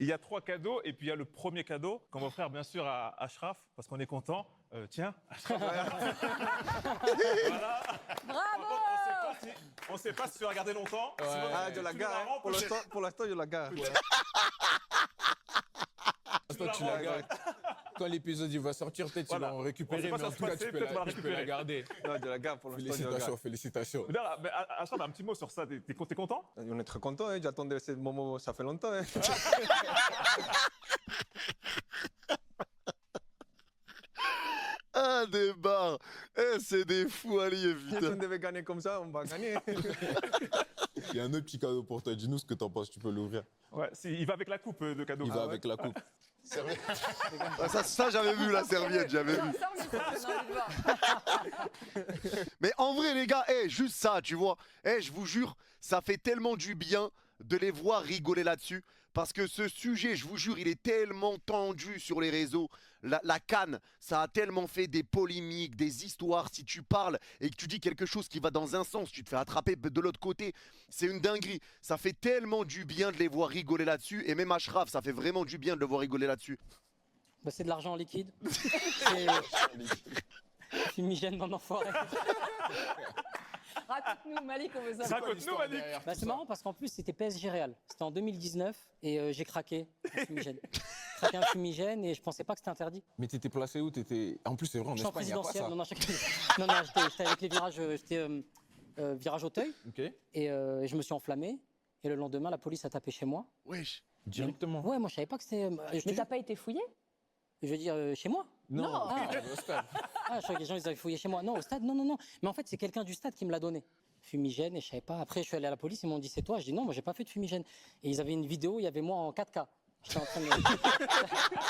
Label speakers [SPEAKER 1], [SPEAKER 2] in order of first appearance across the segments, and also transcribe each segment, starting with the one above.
[SPEAKER 1] Il y a 3 cadeaux et puis il y a le premier cadeau qu'on va offrir bien sûr à Ashraf parce qu'on est content. Tiens, Ashraf. Voilà.
[SPEAKER 2] Bravo.
[SPEAKER 1] On ne sait pas si tu vas regarder longtemps.
[SPEAKER 3] Ouais.
[SPEAKER 1] Sinon,
[SPEAKER 3] Ah,
[SPEAKER 1] tu
[SPEAKER 3] je la
[SPEAKER 1] nous
[SPEAKER 3] gare.
[SPEAKER 1] rends,
[SPEAKER 3] Pour
[SPEAKER 1] peut-être.
[SPEAKER 3] l'instant, je la gare.
[SPEAKER 1] Toi,
[SPEAKER 4] tu la gardes. Quand l'épisode il va sortir, peut-être
[SPEAKER 1] Voilà.
[SPEAKER 4] tu vas en
[SPEAKER 1] On
[SPEAKER 4] récupérer,
[SPEAKER 1] sait pas
[SPEAKER 4] mais en
[SPEAKER 1] ça
[SPEAKER 4] tout
[SPEAKER 1] se
[SPEAKER 4] cas,
[SPEAKER 1] passer,
[SPEAKER 4] tu peux
[SPEAKER 1] peut-être on va la
[SPEAKER 4] tu peux la
[SPEAKER 1] récupérer.
[SPEAKER 4] garder.
[SPEAKER 3] Non, je la gare pour l'instant. je la garde.
[SPEAKER 4] Félicitations.
[SPEAKER 1] D'ailleurs, mais Ashraf, un petit mot sur ça. T'es content?
[SPEAKER 3] On est très content, hein. J'attendais ce moment, ça fait longtemps. Hein.
[SPEAKER 5] Ah, des barres. Eh, c'est des fous alliés,
[SPEAKER 3] Si on
[SPEAKER 5] putain.
[SPEAKER 3] devait gagner comme ça, on va gagner.
[SPEAKER 4] Il y a un autre petit cadeau pour toi. Dis-nous ce que t'en penses. Tu peux l'ouvrir.
[SPEAKER 1] Ouais, il va avec la coupe de cadeau.
[SPEAKER 4] Il va avec la coupe.
[SPEAKER 5] Ah, ça j'avais vu la serviette, j'avais vu.
[SPEAKER 2] Ça, on y croit, on a envie de voir.
[SPEAKER 5] Mais en vrai, les gars, juste ça, tu vois. Je vous jure, ça fait tellement du bien de les voir rigoler là-dessus. Parce que ce sujet, je vous jure, il est tellement tendu sur les réseaux. La CAN, ça a tellement fait des polémiques, des histoires. Si tu parles et que tu dis quelque chose qui va dans un sens, tu te fais attraper de l'autre côté. C'est une dinguerie. Ça fait tellement du bien de les voir rigoler là-dessus. Et même Ashraf, ça fait vraiment du bien de le voir rigoler là-dessus.
[SPEAKER 6] Bah, c'est de l'argent en liquide. Fumigène dans l'enfoiré.
[SPEAKER 2] Raconte-nous, Malik, on veut savoir.
[SPEAKER 1] Raconte-nous, Malik.
[SPEAKER 6] Bah, c'est marrant parce qu'en plus c'était PSG Real. C'était en 2019 et j'ai craqué un fumigène. Craqué un fumigène et je pensais pas que c'était interdit.
[SPEAKER 4] Mais t'étais placé où? En plus, c'est vrai, en
[SPEAKER 6] Je suis en
[SPEAKER 4] Espagne, il n'y a pas
[SPEAKER 6] présidentielle.
[SPEAKER 4] ça.
[SPEAKER 6] Non, j'étais avec les virages. J'étais virage Auteuil
[SPEAKER 4] Ok.
[SPEAKER 6] et je me suis enflammé. Et le lendemain, la police a tapé chez moi.
[SPEAKER 5] Wesh.
[SPEAKER 4] Directement.
[SPEAKER 6] Ouais, moi je savais pas que c'était.
[SPEAKER 2] Mais t'as pas été fouillé?
[SPEAKER 6] Je veux dire chez moi.
[SPEAKER 4] Non,
[SPEAKER 6] Ah.
[SPEAKER 4] au stade.
[SPEAKER 6] Ah, je croyais que les gens ils avaient fouillé chez moi. Non, au stade, non. Mais en fait, c'est quelqu'un du stade qui me l'a donné. Fumigène, et je savais pas. Après, je suis allé à la police, ils m'ont dit c'est toi. Je dis non, moi j'ai pas fait de fumigène. Et ils avaient une vidéo, il y avait moi en 4K. J'étais en train de.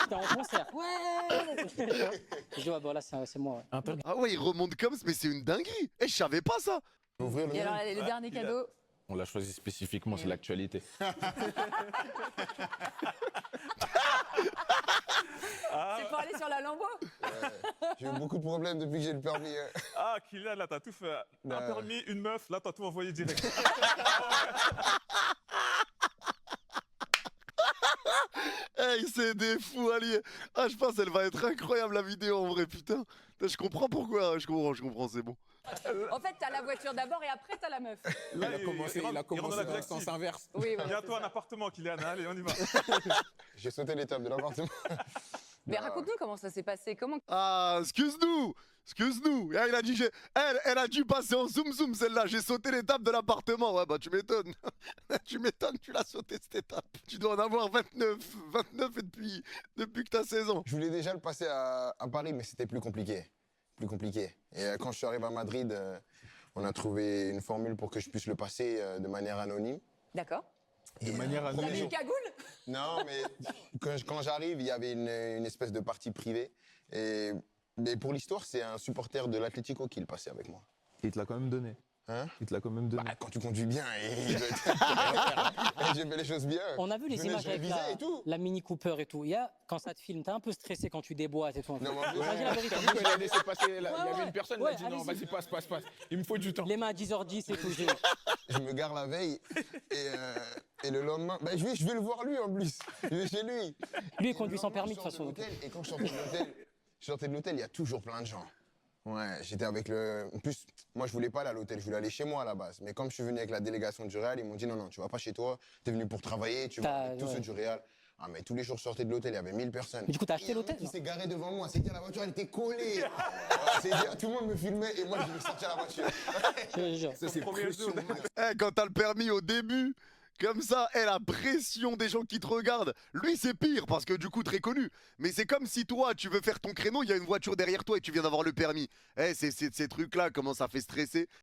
[SPEAKER 6] J'étais en concert. Ouais. Je dis ouais, bon là c'est moi. Ouais.
[SPEAKER 5] Ah ouais, il remonte comme ça, mais c'est une dinguerie. Je savais pas ça.
[SPEAKER 2] Et alors, le dernier cadeau?
[SPEAKER 4] On l'a choisi spécifiquement, c'est l'actualité.
[SPEAKER 2] C'est pour aller sur la Lambo?
[SPEAKER 7] J'ai eu beaucoup de problèmes depuis que j'ai le permis. Hein.
[SPEAKER 1] Ah, Kylian, là, t'as tout fait. Un
[SPEAKER 7] Ouais.
[SPEAKER 1] permis, une meuf, là, t'as tout envoyé direct.
[SPEAKER 5] C'est des fous alliés. Ah, je pense qu'elle va être incroyable la vidéo en vrai, putain. Je comprends pourquoi. Je comprends, c'est bon.
[SPEAKER 2] En fait, t'as la voiture d'abord et après, t'as la meuf.
[SPEAKER 1] Là,
[SPEAKER 4] Il a commencé
[SPEAKER 1] rentre
[SPEAKER 4] dans
[SPEAKER 1] la
[SPEAKER 4] le
[SPEAKER 1] directive.
[SPEAKER 4] sens inverse.
[SPEAKER 2] Oui, voilà.
[SPEAKER 1] Bientôt un appartement, Kylian. Allez, on y va.
[SPEAKER 7] J'ai sauté l'étape de l'appartement.
[SPEAKER 2] Mais
[SPEAKER 7] Bah,
[SPEAKER 2] raconte-nous comment ça s'est passé. Comment?
[SPEAKER 5] Ah, excuse-nous. Ah, il a dit, elle a dû passer en zoom celle-là. J'ai sauté l'étape de l'appartement. Ouais, bah tu m'étonnes. Tu l'as sauté cette étape. Tu dois en avoir 29 et depuis que t'as 16 ans.
[SPEAKER 7] Je voulais déjà le passer à Paris, mais c'était plus compliqué. Et quand je suis arrivé à Madrid, on a trouvé une formule pour que je puisse le passer de manière anonyme.
[SPEAKER 2] D'accord.
[SPEAKER 7] De
[SPEAKER 4] manière
[SPEAKER 2] T'as mis une cagoule?
[SPEAKER 7] Non, mais quand j'arrive, il y avait une espèce de partie privée. Mais pour l'histoire, c'est un supporter de l'Atlético qui le passait avec moi.
[SPEAKER 4] Il te l'a quand même donné.
[SPEAKER 7] Hein?
[SPEAKER 4] Il te l'a quand même donné.
[SPEAKER 7] Bah, quand tu conduis bien, et j'ai fait les choses bien.
[SPEAKER 6] On a vu les
[SPEAKER 7] Je venais,
[SPEAKER 6] images
[SPEAKER 7] je
[SPEAKER 6] avec
[SPEAKER 7] révisais et tout.
[SPEAKER 6] la Mini Cooper et tout. Il y a quand ça te filme, t'es un peu stressé quand tu déboîtes et tout.
[SPEAKER 7] Non, mais en plus,
[SPEAKER 6] Vas-y, la vérité.
[SPEAKER 4] Quand il a laissé passer, il y
[SPEAKER 6] Ouais,
[SPEAKER 4] avait
[SPEAKER 6] ouais.
[SPEAKER 4] une personne,
[SPEAKER 6] Ouais,
[SPEAKER 4] il a dit non,
[SPEAKER 6] allez-y.
[SPEAKER 4] vas-y, passe. Il me faut du temps.
[SPEAKER 6] Les mains à 10h10 et tout.
[SPEAKER 7] je me gare la veille et le lendemain, bah, je vais le voir lui en plus. Je vais chez lui.
[SPEAKER 6] Lui, il
[SPEAKER 7] Et
[SPEAKER 6] conduit
[SPEAKER 7] le
[SPEAKER 6] sans
[SPEAKER 7] lendemain,
[SPEAKER 6] permis de
[SPEAKER 7] je
[SPEAKER 6] toute
[SPEAKER 7] sors
[SPEAKER 6] façon.
[SPEAKER 7] l'hôtel, et quand je sortais de l'hôtel, il y a toujours plein de gens. Ouais, j'étais avec le. En plus, moi, je voulais pas aller à l'hôtel, je voulais aller chez moi à la base. Mais comme je suis venu avec la délégation du Real, ils m'ont dit non, tu vas pas chez toi, tu es venu pour travailler, tu vas avec tous
[SPEAKER 6] ouais.
[SPEAKER 7] ceux du Real. Ah, mais tous les jours, je sortais de l'hôtel, il y avait 1000 personnes.
[SPEAKER 6] Mais du coup, t'as acheté
[SPEAKER 7] Et il y a un
[SPEAKER 6] l'hôtel,
[SPEAKER 7] mec qui
[SPEAKER 6] non
[SPEAKER 7] s'est garé devant moi, c'est-à-dire la voiture, elle était collée. C'est-à-dire, tout le monde me filmait et moi, je vais sortir la voiture.
[SPEAKER 6] Je te jure.
[SPEAKER 4] Ça, c'est pression.
[SPEAKER 5] Quand t'as le permis au début, comme ça, la pression des gens qui te regardent. Lui, c'est pire parce que du coup, très connu. Mais c'est comme si toi, tu veux faire ton créneau, il y a une voiture derrière toi et tu viens d'avoir le permis. Ces trucs-là, comment ça fait stresser.